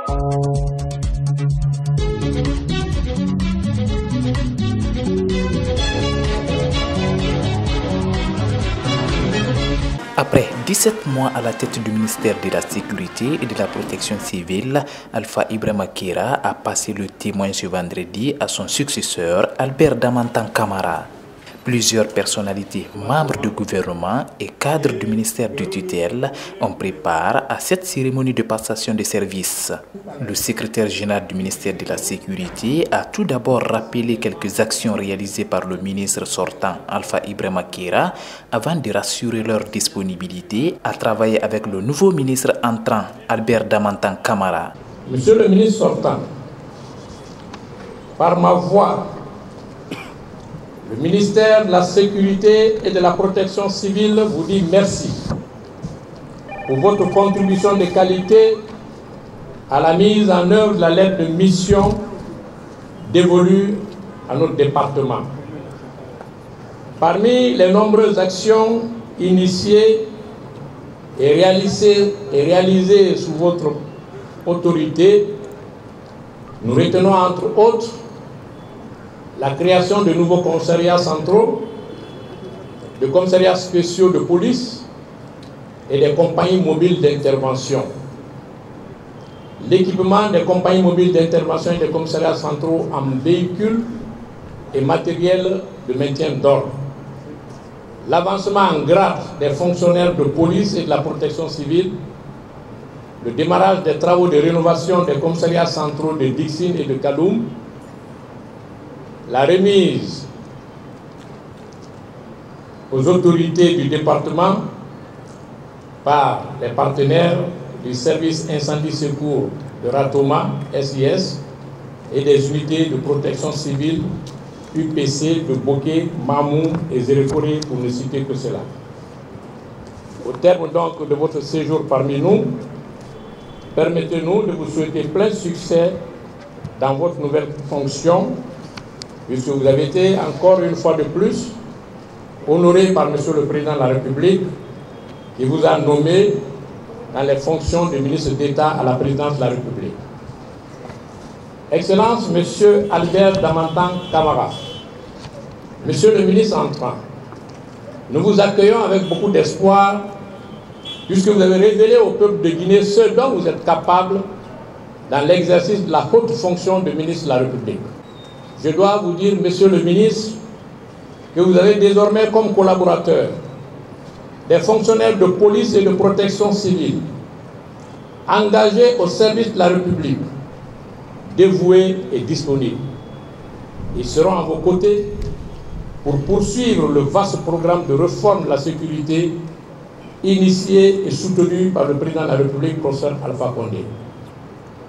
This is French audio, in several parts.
Après 17 mois à la tête du ministère de la Sécurité et de la Protection civile, Alpha Ibrahima Kera a passé le témoin ce vendredi à son successeur, Albert Damantan Camara. Plusieurs personnalités, membres du gouvernement et cadres du ministère du tutelle ont pris part à cette cérémonie de passation de services. Le secrétaire général du ministère de la Sécurité a tout d'abord rappelé quelques actions réalisées par le ministre sortant Alpha Ibrahima Kera avant de rassurer leur disponibilité à travailler avec le nouveau ministre entrant, Albert Damantan Camara. Monsieur le ministre sortant, par ma voix, le ministère de la Sécurité et de la Protection civile vous dit merci pour votre contribution de qualité à la mise en œuvre de la lettre de mission dévolue à notre département. Parmi les nombreuses actions initiées et réalisées sous votre autorité, nous retenons entre autres la création de nouveaux commissariats centraux, de commissariats spéciaux de police et des compagnies mobiles d'intervention. L'équipement des compagnies mobiles d'intervention et des commissariats centraux en véhicules et matériel de maintien d'ordre. L'avancement en grade des fonctionnaires de police et de la protection civile, le démarrage des travaux de rénovation des commissariats centraux de Dixine et de Kaloum, la remise aux autorités du département par les partenaires du service incendie-secours de Ratoma, SIS, et des unités de protection civile, UPC, de Boké, Mamou et Zérékoré, pour ne citer que cela. Au terme donc de votre séjour parmi nous, permettez-nous de vous souhaiter plein succès dans votre nouvelle fonction, puisque vous avez été encore une fois de plus honoré par Monsieur le Président de la République, qui vous a nommé dans les fonctions de ministre d'État à la présidence de la République. Excellence, Monsieur Albert Damantan Camara, Monsieur le ministre entrant, nous vous accueillons avec beaucoup d'espoir, puisque vous avez révélé au peuple de Guinée ce dont vous êtes capable dans l'exercice de la haute fonction de ministre de la République. Je dois vous dire, Monsieur le ministre, que vous avez désormais comme collaborateurs des fonctionnaires de police et de protection civile engagés au service de la République, dévoués et disponibles. Ils seront à vos côtés pour poursuivre le vaste programme de réforme de la sécurité initié et soutenu par le président de la République, professeur Alpha Condé.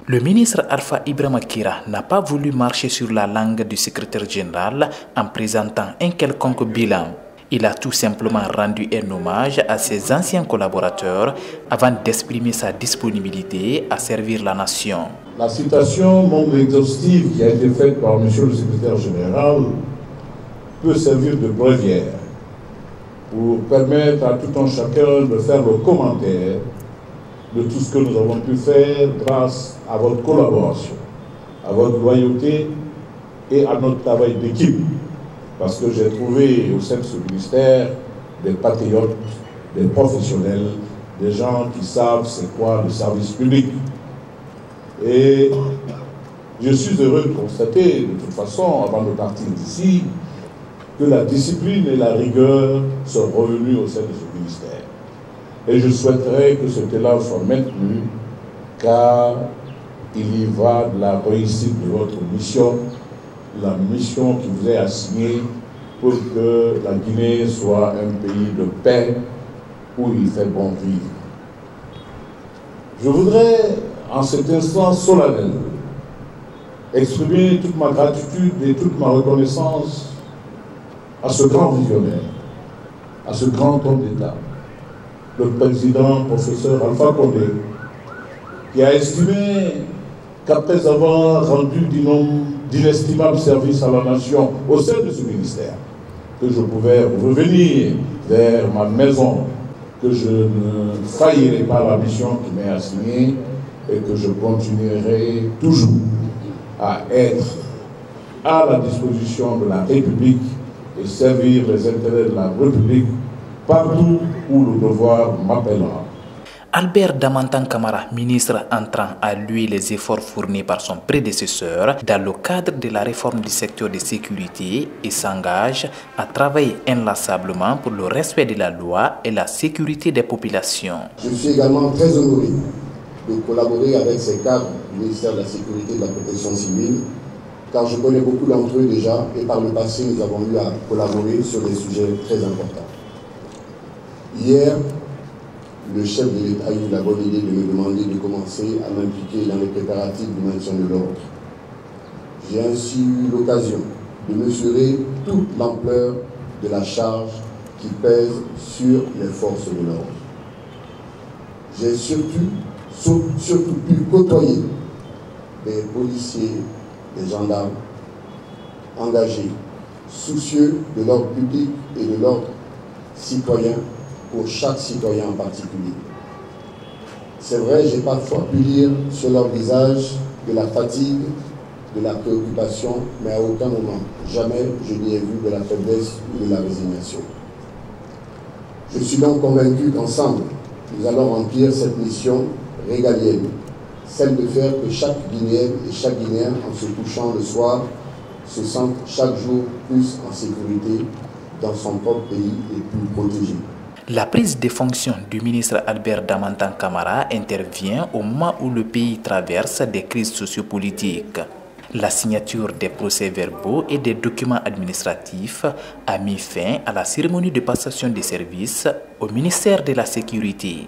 Le ministre Alpha Ibrahima Kera n'a pas voulu marcher sur la langue du secrétaire général en présentant un quelconque bilan. Il a tout simplement rendu un hommage à ses anciens collaborateurs avant d'exprimer sa disponibilité à servir la nation. La citation non exhaustive qui a été faite par M. le secrétaire général peut servir de brevière pour permettre à tout un chacun de faire le commentaire de tout ce que nous avons pu faire grâce à votre collaboration, à votre loyauté et à notre travail d'équipe. Parce que j'ai trouvé au sein de ce ministère des patriotes, des professionnels, des gens qui savent c'est quoi le service public. Et je suis heureux de constater, de toute façon, avant de partir d'ici, que la discipline et la rigueur sont revenues au sein de ce ministère. Et je souhaiterais que cet élan soit maintenu, car il y va de la réussite de votre mission, la mission qui vous est assignée pour que la Guinée soit un pays de paix où il fait bon vivre. Je voudrais, en cet instant solennel, exprimer toute ma gratitude et toute ma reconnaissance à ce grand visionnaire, à ce grand homme d'État, le président professeur Alpha Condé, qui a estimé qu'après avoir rendu d'inestimables services à la nation au sein de ce ministère, que je pouvais revenir vers ma maison, que je ne faillirai pas à la mission qui m'est assignée et que je continuerai toujours à être à la disposition de la République et servir les intérêts de la République partout où le devoir m'appellera. Albert Damantan Camara, ministre, entrant à lui les efforts fournis par son prédécesseur dans le cadre de la réforme du secteur de sécurité et s'engage à travailler inlassablement pour le respect de la loi et la sécurité des populations. Je suis également très honoré de collaborer avec ces cadres du ministère de la Sécurité et de la Protection civile, car je connais beaucoup d'entre eux déjà et par le passé nous avons eu à collaborer sur des sujets très importants. Hier, le chef de l'État a eu la bonne idée de me demander de commencer à m'impliquer dans les préparatifs du maintien de l'ordre. J'ai ainsi eu l'occasion de mesurer toute l'ampleur de la charge qui pèse sur les forces de l'ordre. J'ai surtout pu côtoyer des policiers, des gendarmes engagés, soucieux de l'ordre public et de l'ordre citoyen, pour chaque citoyen en particulier. C'est vrai, j'ai parfois pu lire sur leur visage de la fatigue, de la préoccupation, mais à aucun moment, jamais je n'y ai vu de la faiblesse ou de la résignation. Je suis donc convaincu qu'ensemble, nous allons remplir cette mission régalienne, celle de faire que chaque Guinéenne et chaque Guinéen, en se couchant le soir, se sente chaque jour plus en sécurité dans son propre pays et plus protégé. La prise de fonction du ministre Albert Damantan Camara intervient au moment où le pays traverse des crises sociopolitiques. La signature des procès-verbaux et des documents administratifs a mis fin à la cérémonie de passation des services au ministère de la Sécurité.